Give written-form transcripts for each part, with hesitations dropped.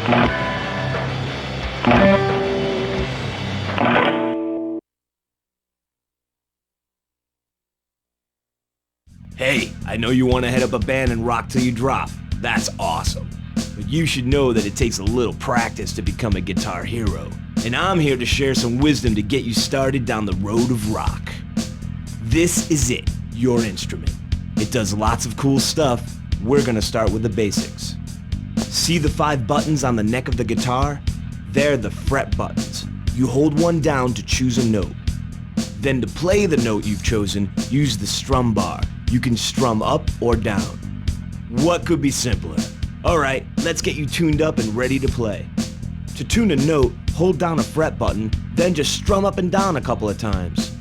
Hey, I know you want to head up a band and rock till you drop. That's awesome. But you should know that it takes a little practice to become a guitar hero. And I'm here to share some wisdom to get you started down the road of rock. This is it, your instrument. It does lots of cool stuff. We're gonna start with the basics. See the 5 buttons on the neck of the guitar? They're the fret buttons. You hold one down to choose a note. Then to play the note you've chosen, use the strum bar. You can strum up or down. What could be simpler? Alright, let's get you tuned up and ready to play. To tune a note, hold down a fret button, then just strum up and down a couple of times.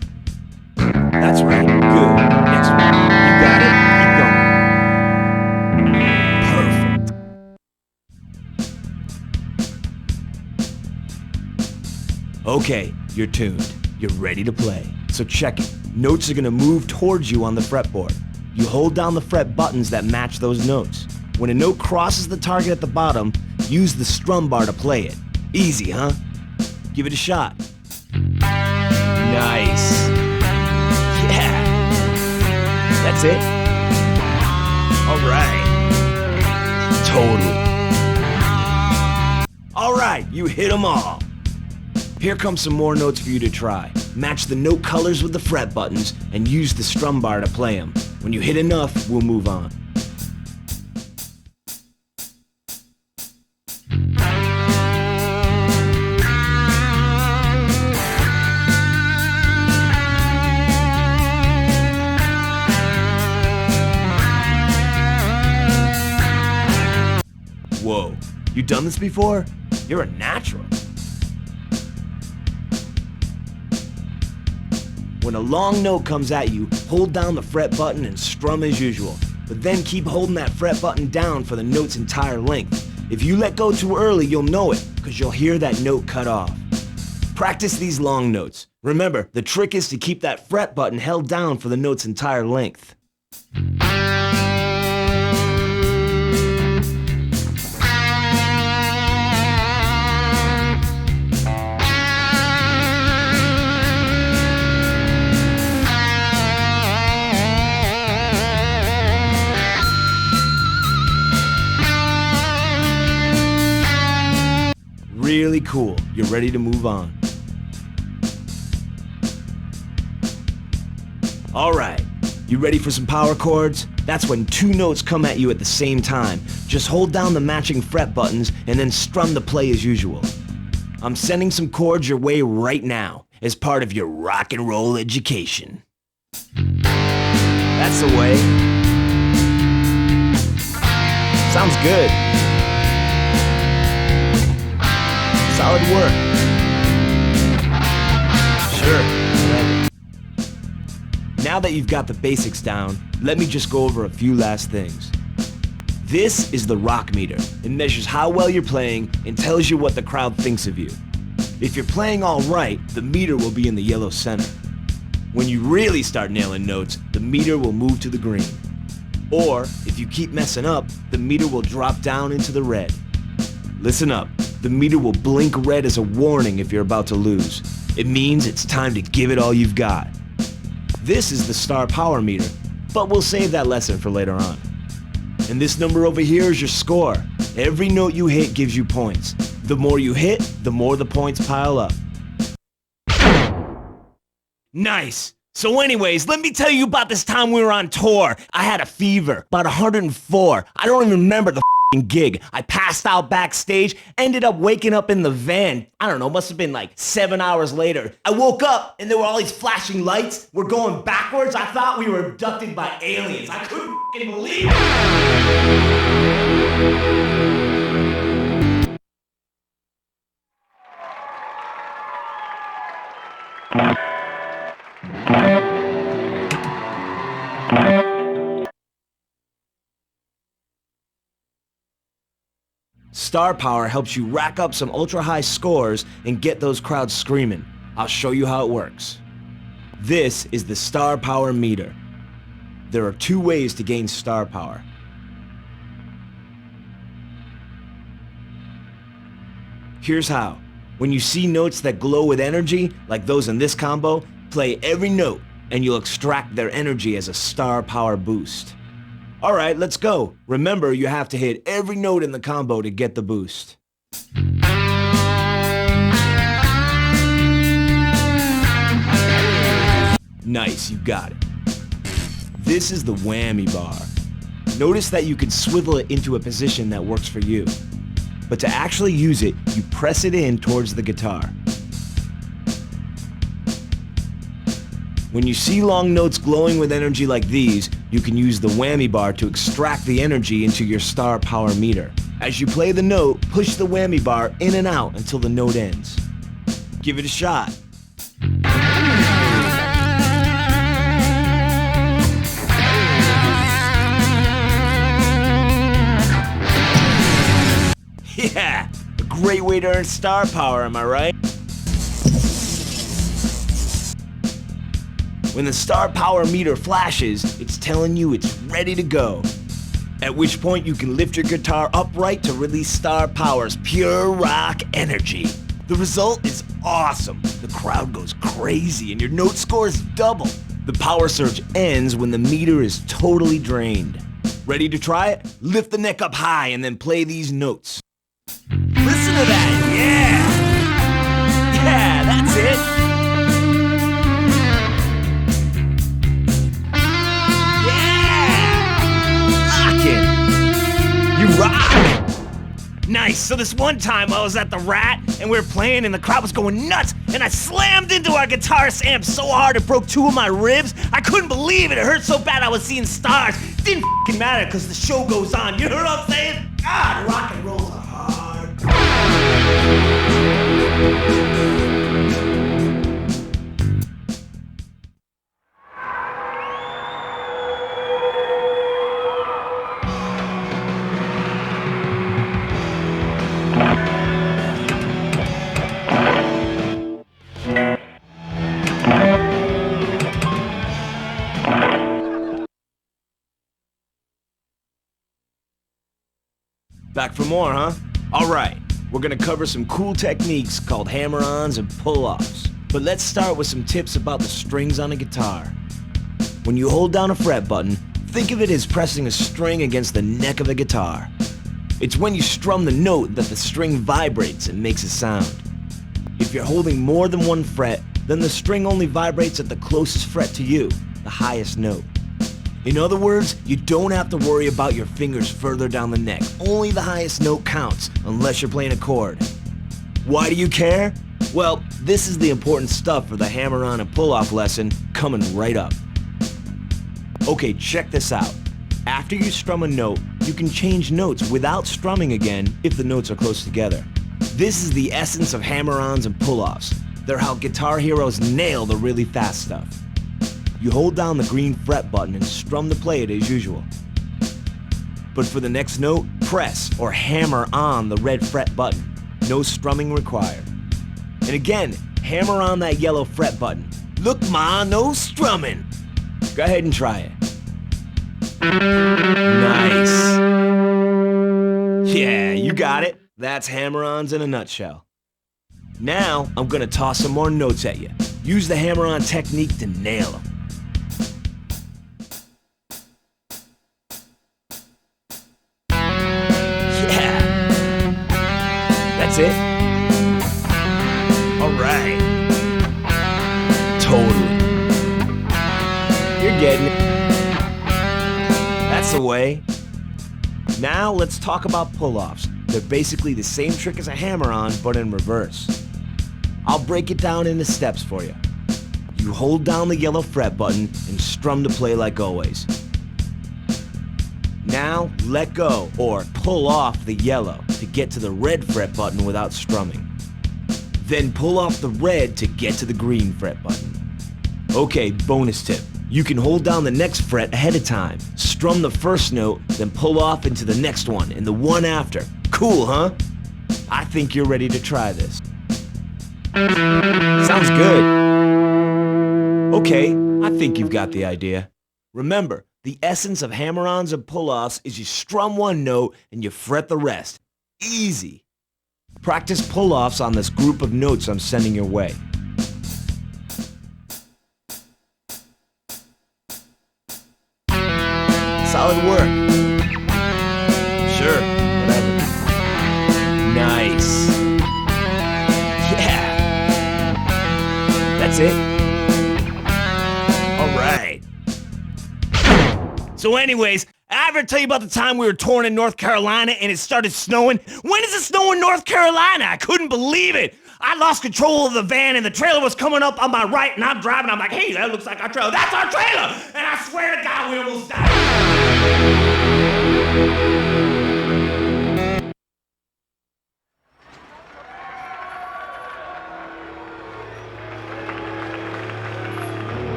That's right, good. Next one. You got it? Keep going. Perfect. Okay, you're tuned. You're ready to play. So check it. Notes are gonna move towards you on the fretboard. You hold down the fret buttons that match those notes. When a note crosses the target at the bottom, use the strum bar to play it. Easy, huh? Give it a shot. Nice. Yeah. That's it. All right. Totally. All right, you hit them all. Here come some more notes for you to try. Match the note colors with the fret buttons and use the strum bar to play them. When you hit enough, we'll move on. Whoa, you done this before? You're a natural. When a long note comes at you, hold down the fret button and strum as usual. But then keep holding that fret button down for the note's entire length. If you let go too early, you'll know it, because you'll hear that note cut off. Practice these long notes. Remember, the trick is to keep that fret button held down for the note's entire length. Really cool. You're ready to move on. Alright, you ready for some power chords? That's when 2 notes come at you at the same time. Just hold down the matching fret buttons and then strum the play as usual. I'm sending some chords your way right now as part of your rock and roll education. That's the way. Sounds good. Solid work. Sure. Now that you've got the basics down, let me just go over a few last things. This is the rock meter. It measures how well you're playing and tells you what the crowd thinks of you. If you're playing all right, the meter will be in the yellow center. When you really start nailing notes, the meter will move to the green. Or, if you keep messing up, the meter will drop down into the red. Listen up. The meter will blink red as a warning if you're about to lose. It means it's time to give it all you've got. This is the star power meter, but we'll save that lesson for later on. And this number over here is your score. Every note you hit gives you points. The more you hit, the more the points pile up. Nice! So anyways, let me tell you about this time we were on tour. I had a fever, about 104. I don't even remember the gig. I passed out backstage, ended up waking up in the van. I don't know, must have been like 7 hours later. I woke up and there were all these flashing lights. We're going backwards. I thought we were abducted by aliens. I couldn't believe it. Star power helps you rack up some ultra-high scores and get those crowds screaming. I'll show you how it works. This is the star power meter. There are 2 ways to gain star power. Here's how. When you see notes that glow with energy, like those in this combo, play every note and you'll extract their energy as a star power boost. Alright, let's go. Remember, you have to hit every note in the combo to get the boost. Nice, you got it. This is the whammy bar. Notice that you can swivel it into a position that works for you. But to actually use it, you press it in towards the guitar. When you see long notes glowing with energy like these, you can use the whammy bar to extract the energy into your star power meter. As you play the note, push the whammy bar in and out until the note ends. Give it a shot. Yeah, a great way to earn star power, am I right? When the star power meter flashes, it's telling you it's ready to go. At which point you can lift your guitar upright to release star power's pure rock energy. The result is awesome. The crowd goes crazy and your note score is double. The power surge ends when the meter is totally drained. Ready to try it? Lift the neck up high and then play these notes. Listen to that, yeah! Yeah, that's it! Yeah! Rockin'! You rock! Nice, so this one time I was at the Rat and we were playing and the crowd was going nuts and I slammed into our guitarist amp so hard it broke 2 of my ribs. I couldn't believe it, it hurt so bad I was seeing stars. Didn't f***ing matter because the show goes on, you heard what I'm saying? God, rock and rolls are hard. Back for more, huh? Alright, we're gonna cover some cool techniques called hammer-ons and pull-offs. But let's start with some tips about the strings on a guitar. When you hold down a fret button, think of it as pressing a string against the neck of a guitar. It's when you strum the note that the string vibrates and makes a sound. If you're holding more than one fret, then the string only vibrates at the closest fret to you, the highest note. In other words, you don't have to worry about your fingers further down the neck. Only the highest note counts, unless you're playing a chord. Why do you care? Well, this is the important stuff for the hammer-on and pull-off lesson coming right up. Okay, check this out. After you strum a note, you can change notes without strumming again if the notes are close together. This is the essence of hammer-ons and pull-offs. They're how guitar heroes nail the really fast stuff. You hold down the green fret button and strum to play it as usual. But for the next note, press or hammer on the red fret button. No strumming required. And again, hammer on that yellow fret button. Look ma, no strumming. Go ahead and try it. Nice. Yeah, you got it. That's hammer-ons in a nutshell. Now, I'm gonna toss some more notes at you. Use the hammer-on technique to nail them. That's it? Alright. Totally. You're getting it. That's the way. Now let's talk about pull-offs. They're basically the same trick as a hammer-on, but in reverse. I'll break it down into steps for you. You hold down the yellow fret button and strum to play like always. Now, let go, or pull off the yellow to get to the red fret button without strumming. Then pull off the red to get to the green fret button. Okay, bonus tip. You can hold down the next fret ahead of time, strum the first note, then pull off into the next one and the one after. Cool, huh? I think you're ready to try this. Sounds good. Okay, I think you've got the idea. Remember, the essence of hammer-ons and pull-offs is you strum one note and you fret the rest. Easy. Practice pull-offs on this group of notes I'm sending your way. Solid work. Sure, whatever. Nice. Yeah. That's it? All right. So anyways, I ever tell you about the time we were touring in North Carolina and it started snowing? When does it snow in North Carolina? I couldn't believe it. I lost control of the van and the trailer was coming up on my right and I'm driving. I'm like, hey, that looks like our trailer. That's our trailer! And I swear to God, we almost died.